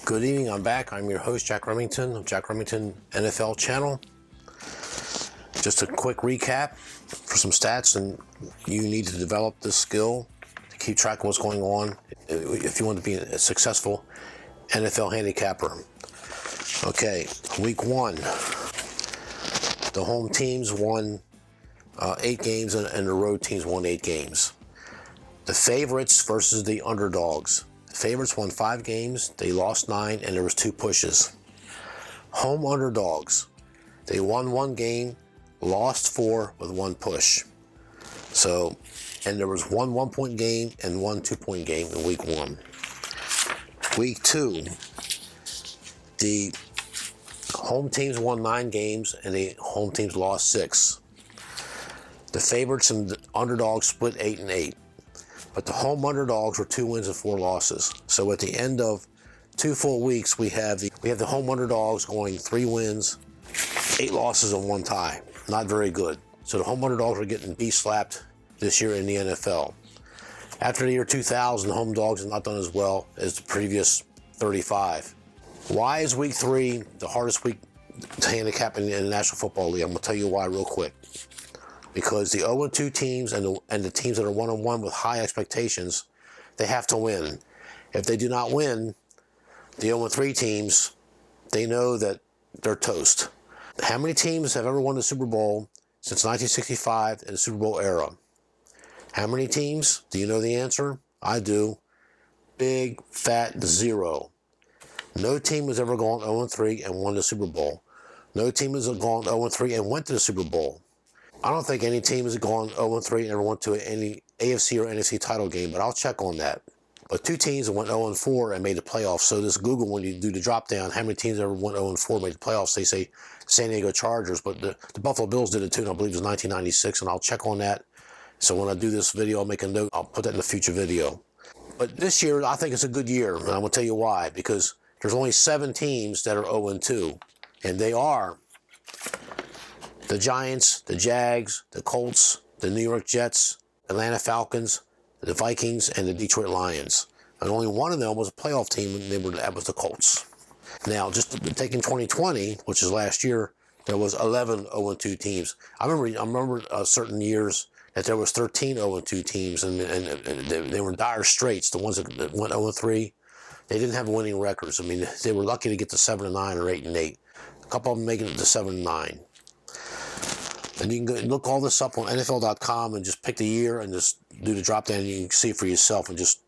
Good evening, I'm back. I'm your host, Jack Remington of Jack Remington NFL channel. Just a quick recap for some stats, and you need to develop this skill to keep track of what's going on if you want to be a successful NFL handicapper. Okay, week one, the home teams won 8 games and the road teams won 8 games. The favorites versus the underdogs. The favorites won 5 games, they lost 9, and there was 2 pushes. Home underdogs, they won 1 game, lost 4 with 1 push. So, and there was 1 1-point game and 1 2-point game in week 1. Week 2, the home teams won 9 games and the home teams lost 6. The favorites and the underdogs split 8 and 8. But the home underdogs were 2 wins and 4 losses. So at the end of 2 full weeks, we have the home underdogs going 3 wins, 8 losses, and 1 tie. Not very good. So the home underdogs are getting slapped this year in the NFL. After the year 2000, the home dogs have not done as well as the previous 35. Why is week 3 the hardest week to handicap in the National Football League? I'm going to tell you why real quick. Because the 0-2 teams and the teams that are 1-1 with high expectations, they have to win. If they do not win, the 0-3 teams, they know that they're toast. How many teams have ever won the Super Bowl since 1965 in the Super Bowl era? How many teams? Do you know the answer? I do. Big, fat 0. No team has ever gone 0-3 and won the Super Bowl. No team has gone 0-3 and went to the Super Bowl. I don't think any team has gone 0-3 and ever went to any AFC or NFC title game, but I'll check on that. But 2 teams that went 0-4 and made the playoffs. So this Google, when you do the drop down, how many teams ever went 0-4 and made the playoffs, they say San Diego Chargers, but the Buffalo Bills did it too, and I believe it was 1996, and I'll check on that. So when I do this video, I'll make a note. I'll put that in the future video. But this year, I think it's a good year, and I'm going to tell you why. Because there's only 7 teams that are 0-2, and they are the Giants, the Jags, the Colts, the New York Jets, Atlanta Falcons, the Vikings, and the Detroit Lions. And only one of them was a playoff team, and that was the Colts. Now, just taking 2020, which is last year, there was 11 0-2 teams. I remember certain years that there was 13 0-2 teams, and they were in dire straits. The ones that went 0-3, they didn't have winning records. I mean, they were lucky to get to 7-9 or 8-8. A couple of them making it to 7-9. And you can go look all this up on NFL.com and just pick the year and just do the drop down, and you can see it for yourself. And just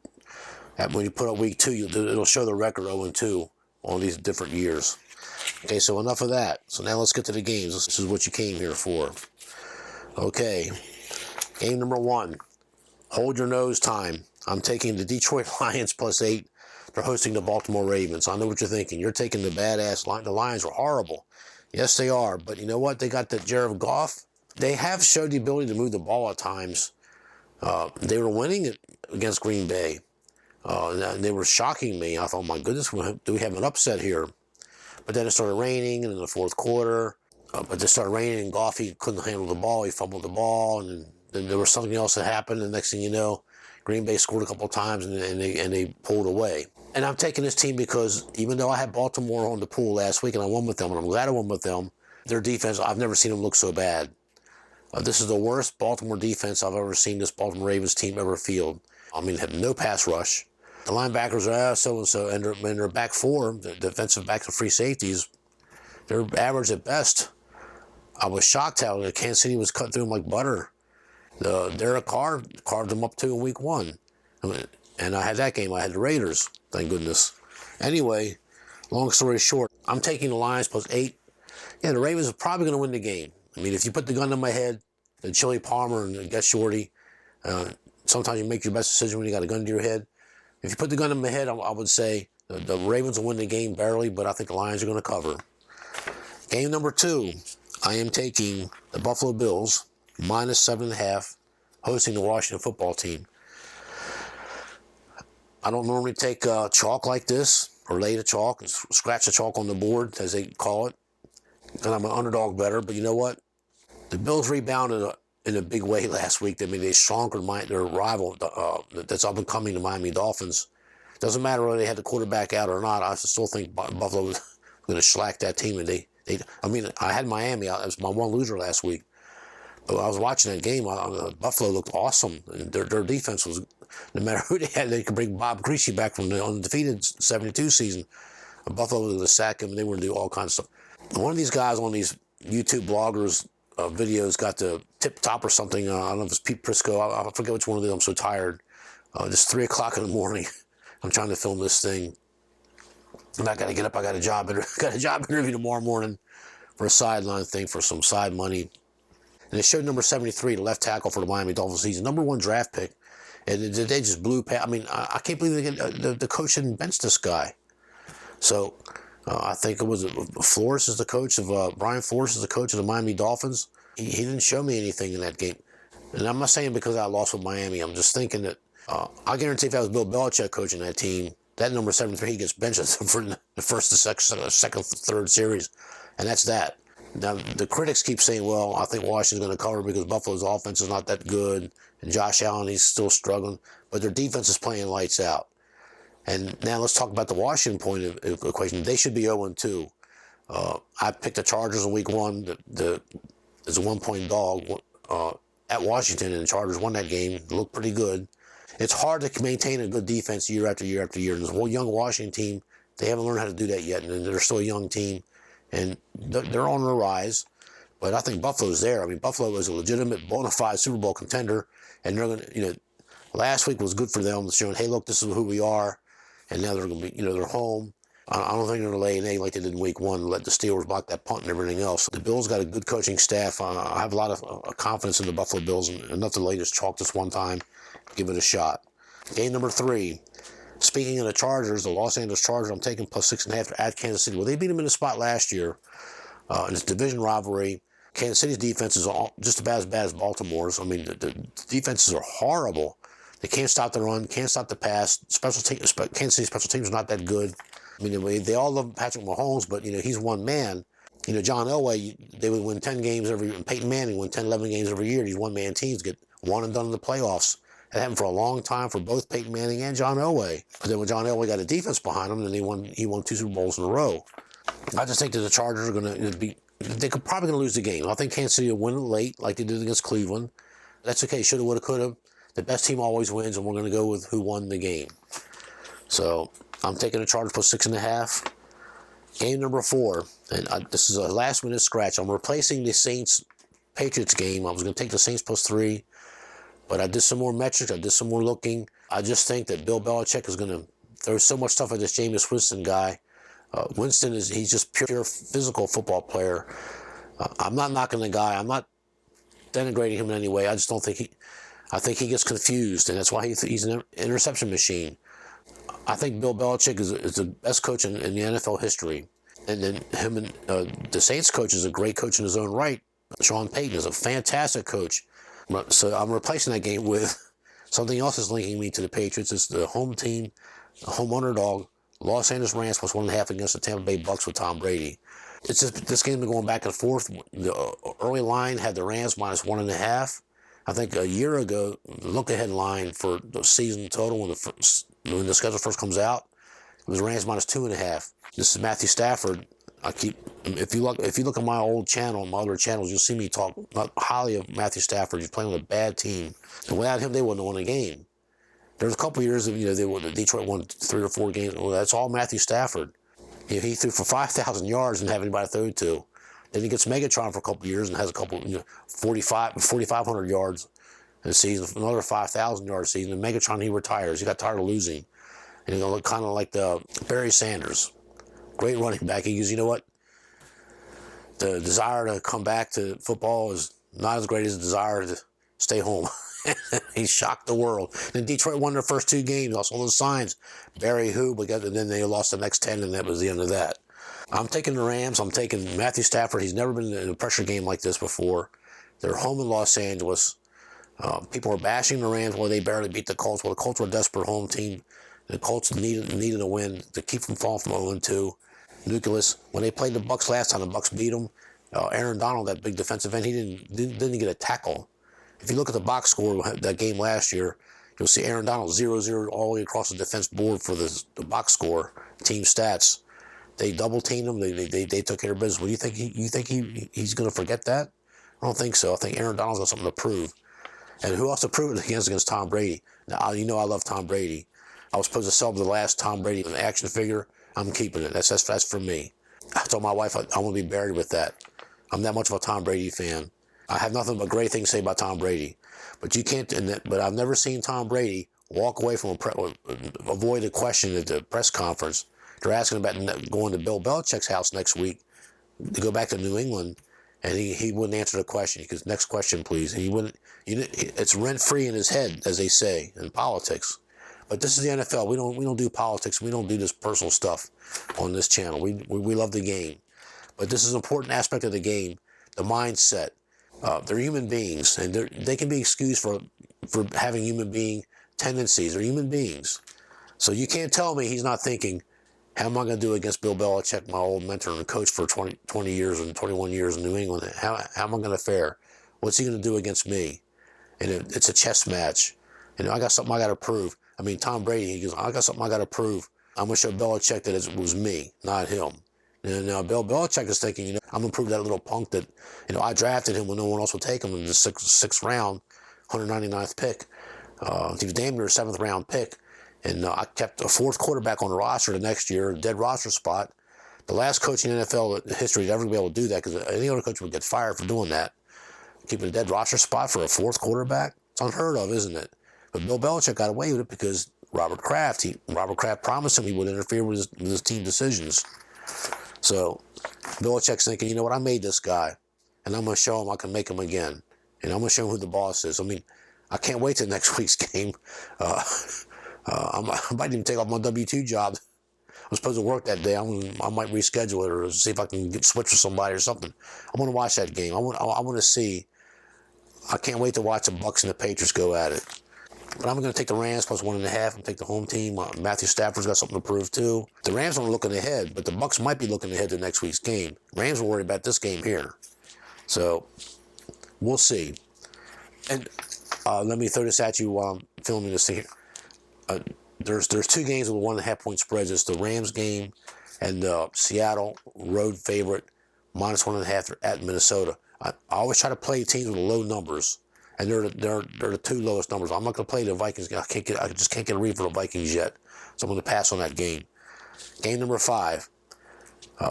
when you put up week 2, it'll show the record 0-2 on these different years. Okay, so enough of that. So now let's get to the games. This is what you came here for. Okay, game number 1, hold your nose time. I'm taking the Detroit Lions +8. They're hosting the Baltimore Ravens. I know what you're thinking. You're taking the badass Lions. The Lions are horrible. Yes, they are. But you know what? They got the Jared Goff. They have showed the ability to move the ball at times. They were winning it against Green Bay. They were shocking me. I thought, my goodness, do we have an upset here? But then it started raining in the 4th quarter. But it started raining, and Goff, he couldn't handle the ball. He fumbled the ball. And then there was something else that happened. And the next thing you know, Green Bay scored a couple of times, and they pulled away. And I'm taking this team because even though I had Baltimore on the pool last week and I won with them, and I'm glad I won with them, their defense, I've never seen them look so bad. This is the worst Baltimore defense I've ever seen this Baltimore Ravens team ever field. I mean, they have no pass rush. The linebackers are so-and-so, and their back 4, the defensive backs and free safeties, they're average at best. I was shocked how Kansas City was cut through them like butter. Derek Carr carved them up too in week 1. And I had that game. I had the Raiders, thank goodness. Anyway, long story short, I'm taking the Lions +8. Yeah, the Ravens are probably going to win the game. I mean, if you put the gun to my head, the Chili Palmer and Get Shorty, sometimes you make your best decision when you got a gun to your head. If you put the gun to my head, I would say the Ravens will win the game barely, but I think the Lions are going to cover. Game number 2, I am taking the Buffalo Bills -7.5, hosting the Washington Football Team. I don't normally take chalk like this, or lay the chalk, and scratch the chalk on the board, as they call it, because I'm an underdog better. But you know what? The Bills rebounded in a big way last week. I mean, they shrunk their rival that's up and coming, the Miami Dolphins. Doesn't matter whether they had the quarterback out or not. I still think Buffalo was going to shellac that team. And I mean, I had Miami out. It was my one loser last week. But I was watching that game. Buffalo looked awesome. And their defense was, no matter who they had, they could bring Bob Greasy back from the undefeated 72 season. Buffalo was going to sack him, and they were going to do all kinds of stuff. One of these guys on these YouTube bloggers' videos got the tip top or something. I don't know if it's Pete Prisco. I forget which one of them. I'm so tired. It's 3 o'clock in the morning. I'm trying to film this thing. And I got to get up. I got a job interview tomorrow morning for a sideline thing for some side money. And it showed number 73, the left tackle for the Miami Dolphins. He's the #1 draft pick. And they just blew past. I mean, I can't believe the coach didn't bench this guy. So I think it was Flores is the coach of, Brian Flores is the coach of the Miami Dolphins. He didn't show me anything in that game. And I'm not saying because I lost with Miami. I'm just thinking that I guarantee if I was Bill Belichick coaching that team, that number 73, he gets benched for the first, the second, third series. And that's that. Now, the critics keep saying, well, I think Washington's going to cover because Buffalo's offense is not that good. And Josh Allen, he's still struggling. But their defense is playing lights out. And now let's talk about the Washington point of equation. They should be 0-2. I picked the Chargers in week 1. There's a 1-point dog at Washington, and the Chargers won that game. It looked pretty good. It's hard to maintain a good defense year after year after year. And this whole young Washington team, they haven't learned how to do that yet. And they're still a young team. And they're on the rise. But I think Buffalo's there. I mean, Buffalo is a legitimate, bona fide Super Bowl contender. And they're going to, last week was good for them, showing, hey, look, this is who we are. And now they're going to be, they're home. I don't think they're going to lay an egg like they did in week 1 and let the Steelers block that punt and everything else. The Bills got a good coaching staff. I have a lot of confidence in the Buffalo Bills, and enough to lay this chalk this one time, give it a shot. Game number 3. Speaking of the Chargers, the Los Angeles Chargers, I'm taking +6.5 at Kansas City. Well, they beat them in the spot last year in this division rivalry. Kansas City's defense is just about as bad as Baltimore's. I mean, the defenses are horrible. They can't stop the run, can't stop the pass. Kansas City special teams are not that good. I mean, they all love Patrick Mahomes, but, he's one man. John Elway, they would win 10 games every year. Peyton Manning win 10, 11 games every year. These one-man teams get one and done in the playoffs. That happened for a long time for both Peyton Manning and John Elway. But then when John Elway got a defense behind him, then he won 2 Super Bowls in a row. I just think that the Chargers are going to be, they're probably going to lose the game. I think Kansas City will win it late like they did against Cleveland. That's okay. Shoulda, woulda, coulda. The best team always wins, and we're going to go with who won the game. So I'm taking the Chargers +6.5. Game number 4, and this is a last-minute scratch. I'm replacing the Saints-Patriots game. I was going to take the Saints +3, but I did some more metrics. I did some more looking. I just think that Bill Belichick is going to throw so much stuff at this Jameis Winston guy. Winston he's just pure physical football player. I'm not knocking the guy. I'm not denigrating him in any way. I just don't think I think he gets confused, and that's why he's an interception machine. I think Bill Belichick is the best coach in the NFL history. And then him and the Saints coach is a great coach in his own right. Sean Payton is a fantastic coach. So I'm replacing that game with something else that's linking me to the Patriots. It's the home team, the home underdog, Los Angeles Rams +1.5 against the Tampa Bay Bucks with Tom Brady. It's just this game's been going back and forth. The early line had the Rams -1.5. I think a year ago, the look-ahead line for the season total when the schedule first comes out, it was Rams -2.5. This is Matthew Stafford. If you look at my old channel, my other channels, you'll see me talk highly of Matthew Stafford. He's playing with a bad team, and without him, they wouldn't have won a game. There was a couple of years of Detroit won 3 or 4 games. Well, that's all Matthew Stafford. He threw for 5,000 yards and didn't have anybody to throw to. Then he gets Megatron for a couple of years and has a couple, 4,500 yards in a season, another 5,000 yard season. And Megatron, he retires. He got tired of losing. And he's going to look kind of like the Barry Sanders. Great running back. He goes, you know what? The desire to come back to football is not as great as the desire to stay home. He shocked the world. Then Detroit won their first 2 games. Lost all those signs. Barry who? And then they lost the next 10, and that was the end of that. I'm taking the Rams. I'm taking Matthew Stafford. He's never been in a pressure game like this before. They're home in Los Angeles. People are bashing the Rams while they barely beat the Colts. Well, the Colts were a desperate home team. The Colts needed a win to keep them falling from 0-2. Nucleus, when they played the Bucs last time, the Bucs beat them. Aaron Donald, that big defensive end, he didn't get a tackle. If you look at the box score that game last year, You'll see Aaron Donald 0-0 all the way across the defense board for the box score, team stats. They double teamed him. They took care of business. Well, you think he's going to forget that? I don't think so. I think Aaron Donald's got something to prove. And who else to prove it against Tom Brady? Now, you know I love Tom Brady. I was supposed to sell the last Tom Brady an action figure. I'm keeping it. That's for me. I told my wife I want to be buried with that. I'm that much of a Tom Brady fan. I have nothing but great things to say about Tom Brady. But you can't. But I've never seen Tom Brady walk away from avoid a question at the press conference. They're asking about going to Bill Belichick's house next week to go back to New England, and he wouldn't answer the question. He goes, "Next question, please." And he wouldn't. It's rent free in his head, as they say in politics. But this is the NFL. We don't do politics. We don't do this personal stuff on this channel. We love the game, but this is an important aspect of the game, the mindset. They're human beings, and they can be excused for having human being tendencies. They're human beings, so you can't tell me he's not thinking, how am I going to do against Bill Belichick, my old mentor and coach for 20 years and 21 years in New England? How am I going to fare? What's he going to do against me? And it's a chess match. I got something I got to prove. I mean, Tom Brady, he goes, I got something I got to prove. I'm going to show Belichick that it was me, not him. And now Bill Belichick is thinking, I'm going to prove that little punk that, I drafted him when no one else would take him in the sixth round, 199th pick. He was damn near a 7th round pick. And I kept a 4th quarterback on the roster the next year, a dead roster spot. The last coach in NFL history to ever be able to do that, because any other coach would get fired for doing that. Keeping a dead roster spot for a 4th quarterback? It's unheard of, isn't it? But Bill Belichick got away with it because Robert Kraft promised him he would interfere with his team decisions. So Belichick's thinking, you know what, I made this guy, and I'm going to show him I can make him again. And I'm going to show him who the boss is. I mean, I can't wait till next week's game. I might even take off my W-2 job. I'm supposed to work that day. I might reschedule it or see if I can switch with somebody or something. I want to watch that game. I want to see. I can't wait to watch the Bucs and the Patriots go at it. But I'm going to take the Rams plus 1.5 and take the home team. Matthew Stafford's got something to prove too. The Rams aren't looking ahead, but the Bucs might be looking ahead to next week's game. Rams are worried about this game here. So we'll see. And let me throw this at you while I'm filming this thing here. There's 2 games with 1.5 point spreads. It's the Rams game and Seattle road favorite minus 1.5 at Minnesota. I always try to play teams with low numbers, and they're the 2 lowest numbers. I'm not going to play the Vikings. I just can't get a read for the Vikings yet, so I'm going to pass on that game. Game number 5.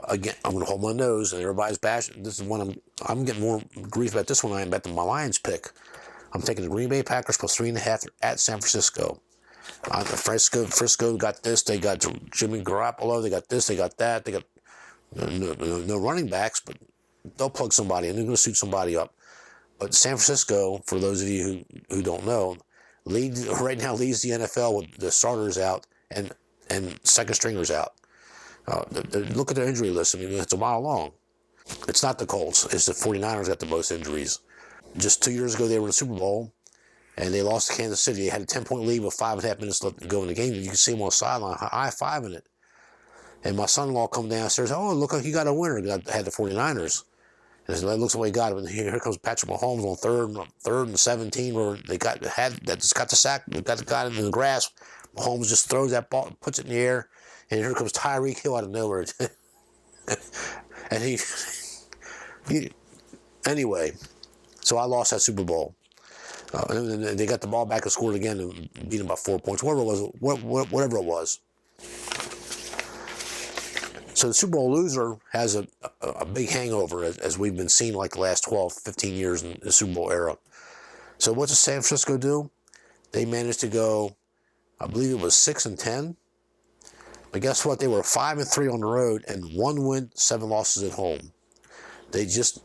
Again, I'm going to hold my nose, and everybody's bashing. This is one I'm getting more grief about this one than I am about my Lions pick. I'm taking the Green Bay Packers plus 3.5 at San Francisco. Frisco got this. They got Jimmy Garoppolo. They got this. They got that. They got no running backs, but they'll plug somebody and they're going to suit somebody up. But San Francisco, for those of you who don't know, right now leads the NFL with the starters out and second stringers out. Look at their injury list. I mean, it's a mile long. It's not the Colts. It's the 49ers got the most injuries. Just 2 years ago, they were in the Super Bowl, and they lost to Kansas City. They had a 10-point lead with 5.5 minutes left to go in the game. You can see them on the sideline, high-fiving it. And my son-in-law come downstairs, oh, look like you got a winner. I had the 49ers. And it looks like he got it. And here comes Patrick Mahomes on third and 17, where they got the sack, they got the guy in the grass. Mahomes just throws that ball, puts it in the air, and here comes Tyreek Hill out of nowhere. And anyway, so I lost that Super Bowl. And they got the ball back and scored again and beat them by 4 points, whatever it was. So the Super Bowl loser has a big hangover, as we've been seeing like the last 12, 15 years in the Super Bowl era. So what does San Francisco do? They managed to go, I believe it was 6-10. But guess what? They were 5-3 on the road and 1 win, 7 losses at home.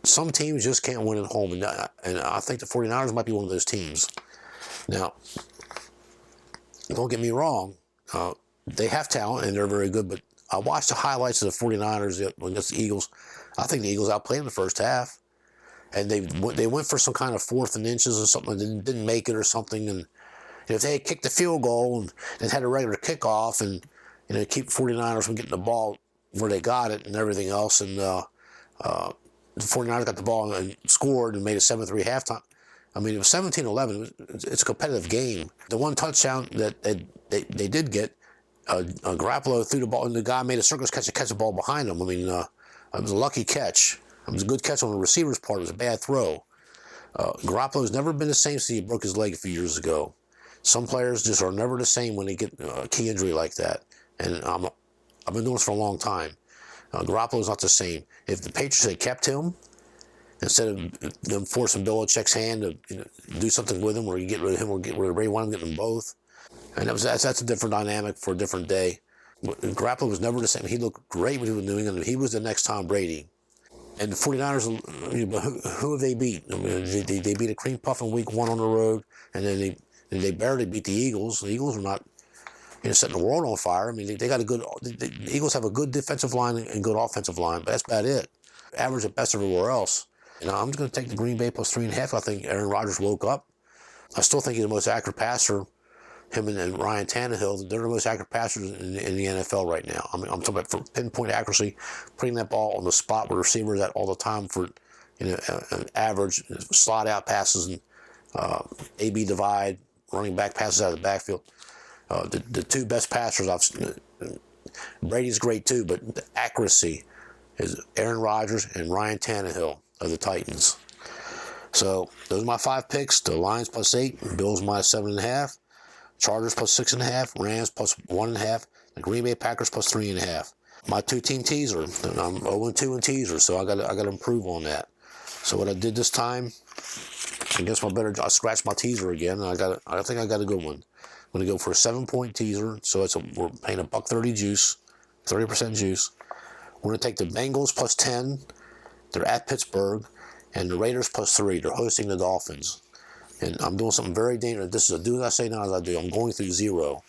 Some teams just can't win at home. And I think the 49ers might be one of those teams. Now, don't get me wrong. They have talent and they're very good, but I watched the highlights of the 49ers against the Eagles. I think the Eagles outplayed them the first half. And they went for some kind of 4th and inches or something, didn't make it or something. And if they had kicked the field goal and had a regular kickoff and keep 49ers from getting the ball where they got it and everything else, and the 49ers got the ball and scored and made it 7-3 halftime, I mean, it was 17-11. It's a competitive game. The one touchdown that they did get, Garoppolo threw the ball, and the guy made a circus catch to catch the ball behind him. I mean, it was a lucky catch. It was a good catch on the receiver's part. It was a bad throw. Garoppolo's never been the same since he broke his leg a few years ago. Some players just are never the same when they get a key injury like that. And I've been doing this for a long time. Garoppolo's not the same. If the Patriots had kept him, instead of them forcing Belichick's hand to do something with him, or you get rid of him, or get rid of Ray Wyman, get them both. And that's a different dynamic for a different day. Garoppolo was never the same. He looked great when he was in New England. He was the next Tom Brady. And the 49ers, who have they beat? I mean, they beat a cream puff in week 1 on the road, and then they barely beat the Eagles. The Eagles are not setting the world on fire. I mean, they got a good. The Eagles have a good defensive line and good offensive line, but that's about it. Average at best everywhere else. I'm just going to take the Green Bay plus 3.5. I think Aaron Rodgers woke up. I still think he's the most accurate passer. Him and Ryan Tannehill, they're the most accurate passers in the NFL right now. I mean, I'm talking about for pinpoint accuracy, putting that ball on the spot where receivers at all the time for an average slot out passes and AB divide, running back passes out of the backfield. The two best passers I've seen. Brady's great too, but the accuracy is Aaron Rodgers and Ryan Tannehill of the Titans. So those are my 5 picks. The Lions plus 8, Bills minus 7.5. Chargers plus 6.5, Rams plus 1.5, the Green Bay Packers plus 3.5. My 2-team teaser, I'm 0-2 in teaser, so I got to improve on that. So what I did this time, I guess I scratched my teaser again. I think I got a good one. I'm going to go for a 7-point teaser, so we're paying $1.30 juice, 30% juice. We're going to take the Bengals plus 10. They're at Pittsburgh, and the Raiders plus 3. They're hosting the Dolphins. And I'm doing something very dangerous. This is a do as I say, not as I do. I'm going through 0.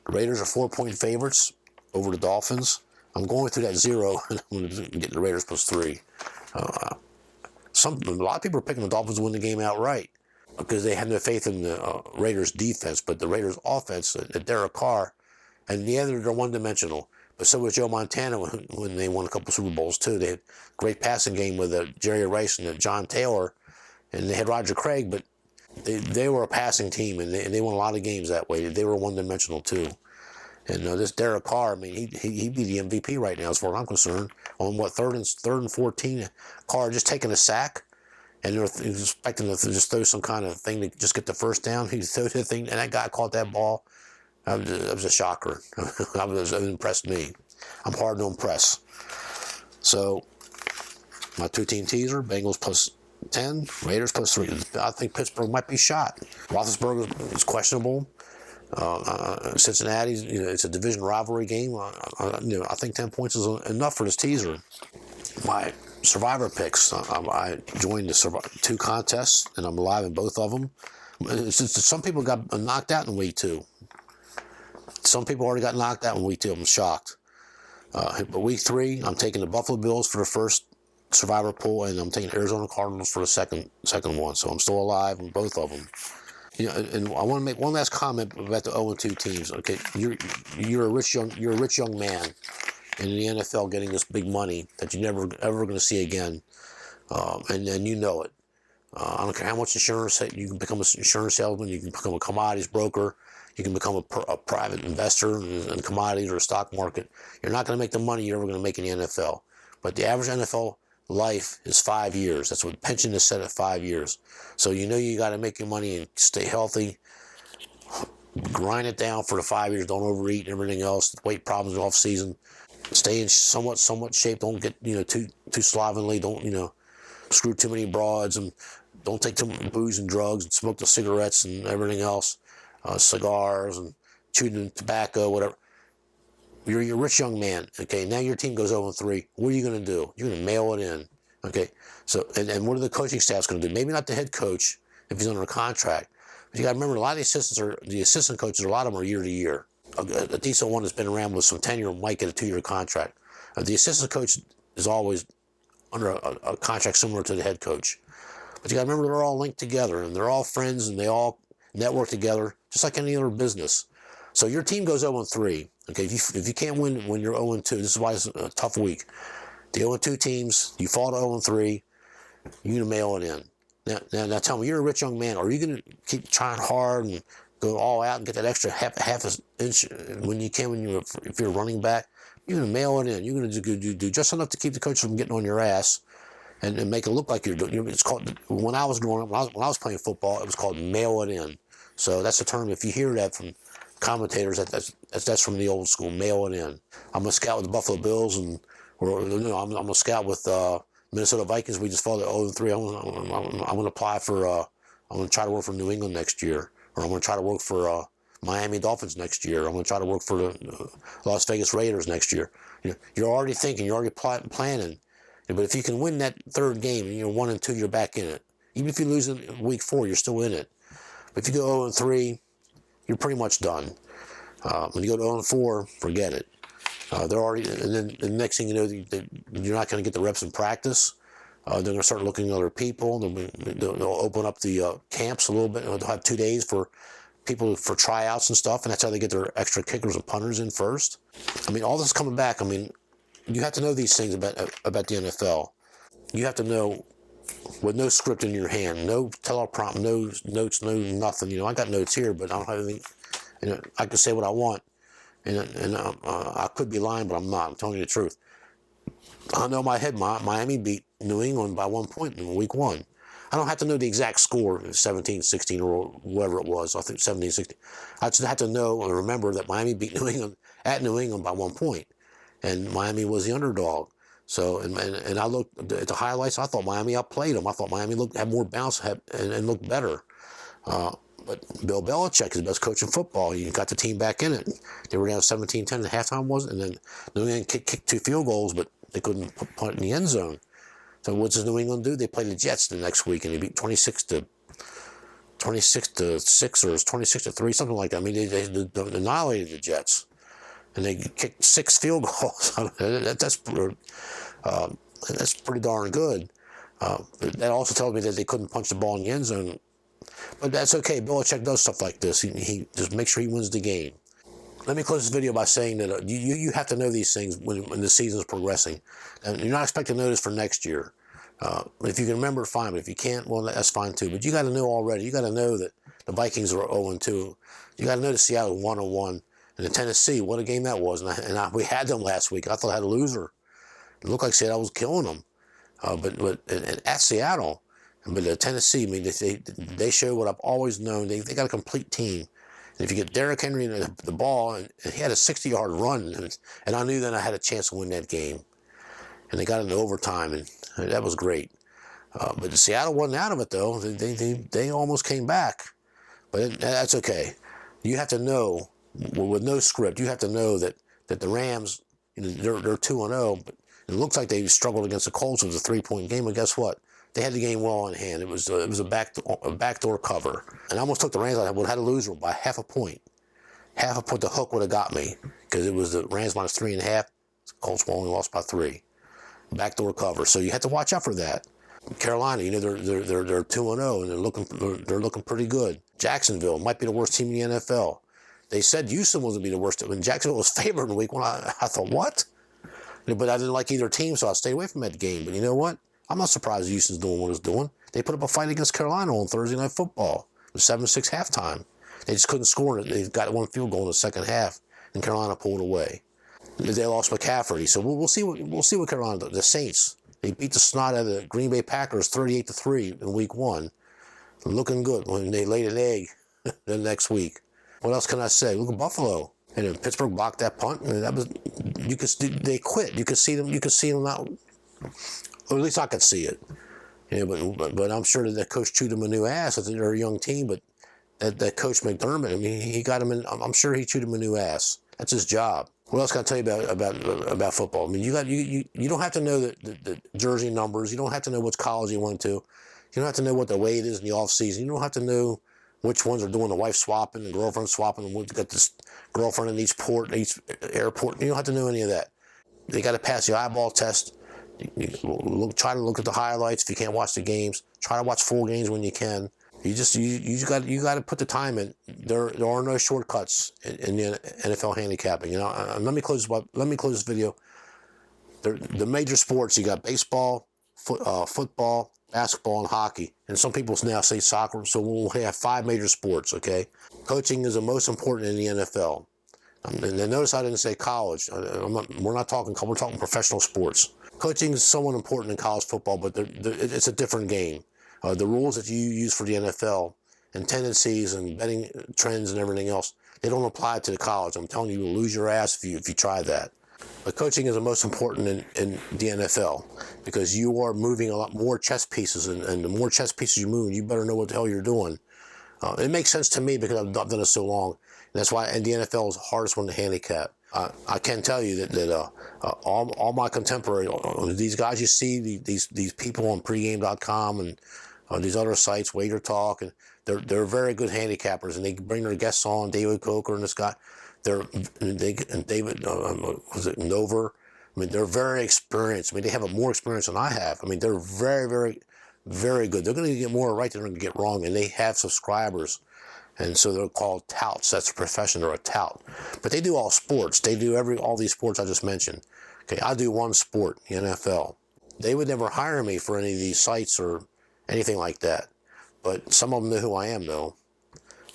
The Raiders are 4-point favorites over the Dolphins. I'm going through that 0, and I'm going to get the Raiders plus 3. A lot of people are picking the Dolphins to win the game outright because they have no faith in the Raiders' defense. But the Raiders' offense, Derek Carr, and yeah, they're one-dimensional. But so was Joe Montana when they won a couple Super Bowls too. They had a great passing game with Jerry Rice and John Taylor, and they had Roger Craig, but they were a passing team, and they won a lot of games that way. They were one-dimensional too. And this Derek Carr, I mean, he'd be the MVP right now as far as I'm concerned. On third and 14, Carr just taking a sack, and they're expecting to just throw some kind of thing to just get the first down. He threw the thing, and that guy caught that ball. That was a shocker. It impressed me. I'm hard to impress. So my 2-team teaser: Bengals plus 10, Raiders plus 3. I think Pittsburgh might be shot. Roethlisberger is questionable. Cincinnati's, it's a division rivalry game. I think 10 points is enough for this teaser. My survivor picks. I joined the 2 contests, and I'm alive in both of them. Some people got knocked out in week 2. Some people already got knocked out in week 2. I'm shocked. But week 3, I'm taking the Buffalo Bills for the first survivor pool, and I'm taking Arizona Cardinals for the second one. So I'm still alive in both of them. And I want to make one last comment about the 0-2 teams. Okay, you're a rich young man in the NFL getting this big money that you're never ever going to see again, and you know it. I don't care how much insurance you can become an insurance salesman, you can become a commodities broker, you can become a private investor in commodities or stock market. You're not going to make the money you're ever going to make in the NFL. But the average NFL life is 5 years. That's what pension is set at 5 years. So you got to make your money and stay healthy. Grind it down for the 5 years. Don't overeat and everything else. Weight problems off season. Stay in somewhat shape. Don't get too slovenly. Don't screw too many broads, and don't take too much booze and drugs and smoke the cigarettes and everything else, cigars and chewing tobacco, whatever. You're a rich young man, okay? Now your team goes 0-3. What are you going to do? You're going to mail it in, okay? So, and what are the coaching staffs going to do? Maybe not the head coach if he's under a contract. But you got to remember, a lot of the assistant coaches, a lot of them are year to year. A decent one that's been around with some tenure might get a 2-year contract. The assistant coach is always under a contract similar to the head coach. But you got to remember, they're all linked together, and they're all friends, and they all network together, just like any other business. So your team goes 0-3. Okay, if you can't win when you're 0-2, this is why it's a tough week. The 0-2 teams, you fall to 0-3, you need to mail it in. Now tell me, you're a rich young man. Are you going to keep trying hard and go all out and get that extra half an inch when you can if you're running back? You're going to mail it in. You're going to do just enough to keep the coach from getting on your ass and make it look like you're doing. It's called, when I was growing up, when I was playing football, it was called mail it in. So that's the term. If you hear that from commentators, that's from the old school, mail it in. I'm a scout with the Buffalo Bills, and I'm a scout with Minnesota Vikings. We just fought at 0-3. I'm going to apply for. I'm going to try to work for New England next year, or I'm going to try to work for Miami Dolphins next year. I'm going to try to work for the Las Vegas Raiders next year. You're already thinking. You're already planning. But if you can win that third game, and you're 1-2, you're back in it. Even if you lose in week 4, you're still in it. But if you go 0-3, you're pretty much done. When you go to 0-4, forget it. They're already, and then the next thing you know, you're not going to get the reps in practice. They're going to start looking at other people. They'll open up the camps a little bit. They'll have 2 days for people for tryouts and stuff, and that's how they get their extra kickers and punters in first. I mean, all this is coming back. I mean, you have to know these things about the NFL. You have to know with no script in your hand, no teleprompt, no notes, no nothing. I got notes here, but I don't have anything. I can say what I want, and I could be lying, but I'm not. I'm telling you the truth. I know my head. Miami beat New England by 1 point in week 1. I don't have to know the exact score, 17-16 or whatever it was. I think 17-16. I just have to know and remember that Miami beat New England at New England by 1 point, and Miami was the underdog. So, and I looked at the highlights. I thought Miami outplayed them. I thought Miami had more bounce and looked better. But Bill Belichick is the best coach in football. He got the team back in it. They were down 17-10 at halftime, wasn't it? And then New England kicked 2 field goals, but they couldn't punt it in the end zone. So what does New England do? They play the Jets the next week, and they beat 26-6 or 26-3, something like that. I mean, they annihilated the Jets, and they kicked 6 field goals. That's pretty darn good. That also tells me that they couldn't punch the ball in the end zone. But that's okay. Belichick does stuff like this. He just makes sure he wins the game. Let me close this video by saying that you have to know these things when the season is progressing. And you're not expected to know this for next year. If you can remember, fine. But if you can't, well, that's fine too. But you got to know already. You got to know that the Vikings are 0-2. You got to know that Seattle 1-1. And the Tennessee, what a game that was. And we had them last week. I thought I had a loser. It looked like Seattle was killing them. But at Seattle, but Tennessee, I mean, they show what I've always known. They got a complete team. And if you get Derrick Henry the ball, and he had a 60-yard run, and I knew then I had a chance to win that game. And they got into overtime, and that was great. But Seattle wasn't out of it, though. They almost came back. But that's okay. You have to know, with no script, you have to know that the Rams, they're 2-0, but it looks like they struggled against the Colts. It was a 3-point game, but guess what? They had the game well in hand. It was a backdoor cover. And I almost took the Rams. I would have had to lose by half a point. Half a point, the hook would have got me, because it was the Rams minus 3.5. The Colts only lost by 3. Backdoor cover. So you have to watch out for that. Carolina, they're 2-0 and they're looking pretty good. Jacksonville might be the worst team in the NFL. They said Houston was going to be the worst. When Jacksonville was favored in week 1, I thought, what? But I didn't like either team, so I stayed away from that game. But you know what? I'm not surprised Houston's doing what it's doing. They put up a fight against Carolina on Thursday Night Football. It was 7-6 halftime. They just couldn't score. They got 1 field goal in the second half, and Carolina pulled away. They lost McCaffrey, so we'll see what Carolina does. The Saints, they beat the snot out of the Green Bay Packers 38-3 in week 1. Looking good when they laid an egg the next week. What else can I say? Look at Buffalo. And then Pittsburgh blocked that punt. And they quit. You could see them not. Or at least I could see it. But I'm sure that coach chewed them a new ass. They're a young team, but that coach McDermott, I mean, he got him in. I'm sure he chewed him a new ass. That's his job. What else can I tell you about football? I mean, you don't have to know the jersey numbers. You don't have to know which college you went to. You don't have to know what the weight is in the off season. You don't have to know which ones are doing the wife swapping, the girlfriend swapping, and got this girlfriend in each airport. You don't have to know any of that. They got to pass the eyeball test. Try to look at the highlights if you can't watch the games. Try to watch full games when you can. You got to put the time in. There are no shortcuts in the NFL handicapping. Let me close this video. The major sports, you got baseball, football, basketball, and hockey. And some people now say soccer, so we'll have 5 major sports, okay? Coaching is the most important in the NFL. And notice I didn't say college. We're talking professional sports. Coaching is somewhat important in college football, but it's a different game. The rules that you use for the NFL and tendencies and betting trends and everything else, they don't apply to the college. I'm telling you, you'll lose your ass if you try that. But coaching is the most important in the NFL because you are moving a lot more chess pieces, and the more chess pieces you move, you better know what the hell you're doing. It makes sense to me because I've done it so long. And that's why the NFL is the hardest one to handicap. I can tell you that all my contemporaries, these guys you see, these people on pregame.com and these other sites, Wager Talk, and they're very good handicappers, and they bring their guests on, David Coker and this guy. And David, was it Nover? I mean, they're very experienced. I mean, they have more experience than I have. I mean, they're very, very, very good. They're going to get more right than they're going to get wrong, and they have subscribers. And so they're called touts. That's a profession. They're a tout. But they do all sports. They do all these sports I just mentioned. Okay, I do one sport, the NFL. They would never hire me for any of these sites or anything like that. But some of them know who I am, though.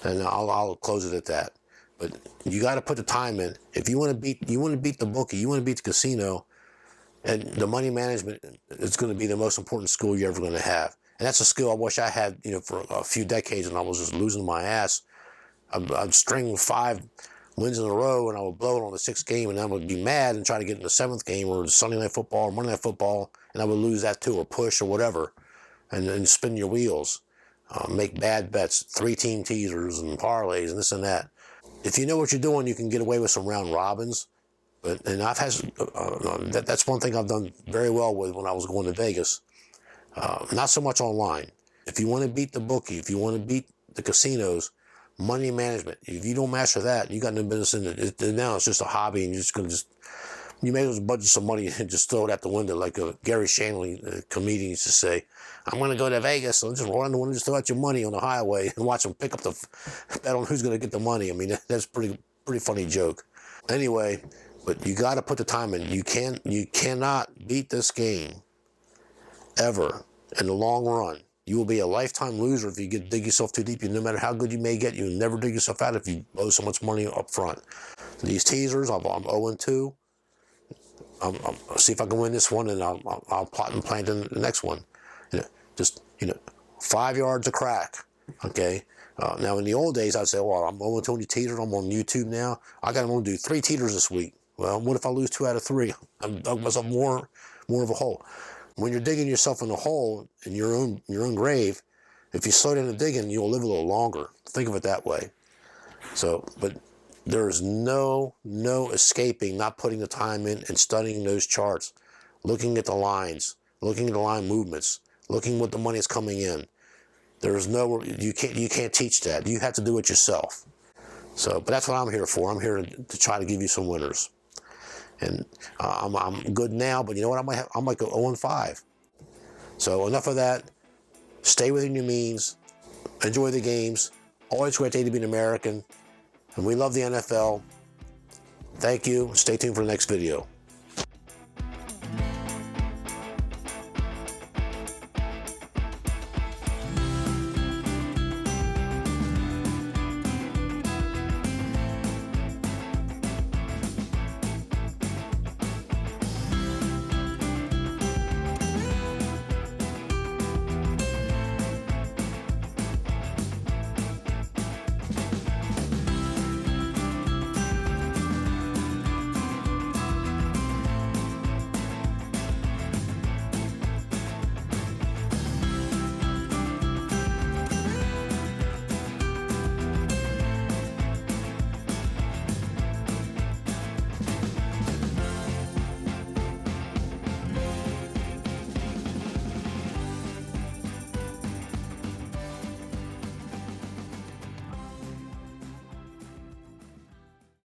And I'll close it at that. But you got to put the time in. If you want to beat the bookie, you want to beat the casino, and the money management is going to be the most important skill you're ever going to have. And that's a skill I wish I had, for a few decades, and I was just losing my ass. I'd string 5 wins in a row, and I would blow it on the 6th game, and I would be mad and try to get in the 7th game or Sunday Night Football or Monday Night Football, and I would lose that too, or push or whatever, and spin your wheels, make bad bets, 3-team teasers and parlays and this and that. If you know what you're doing, you can get away with some round robins. And I've had that's one thing I've done very well with when I was going to Vegas. Not so much online. If you want to beat the bookie, if you want to beat the casinos, money management. If you don't master that, you got no business in it. Now it's just a hobby, and you're just going to you may as well budget some money and just throw it out the window, like Gary Shanley, a comedian, used to say. I'm going to go to Vegas, so just run the window, just throw out your money on the highway and watch them pick up bet on who's going to get the money. I mean, that's pretty funny joke. Anyway, but you got to put the time in. You cannot beat this game ever in the long run. You will be a lifetime loser if you dig yourself too deep. No matter how good you may get, you'll never dig yourself out if you owe so much money up front. These teasers, I'm 0-2. I'll see if I can win this one, and I'll plot and plan the next one. Just 5 yards a crack. Okay. Now in the old days, I'd say, well, I'm 0-2 on the teasers. I'm on YouTube now. I'm going to do 3 teasers this week. Well, what if I lose 2 out of 3? I've dug myself more of a hole. When you're digging yourself in a hole in your own grave, if you slow down the digging, you'll live a little longer. Think of it that way. So, but there's no escaping not putting the time in and studying those charts, looking at the lines, looking at the line movements, looking what the money is coming in. You can't teach that. You have to do it yourself. So, but that's what I'm here for. I'm here to try to give you some winners. And I'm good now, but you know what? I might go 0-5. So enough of that. Stay within your means. Enjoy the games. Always great day to be an American. And we love the NFL. Thank you. Stay tuned for the next video.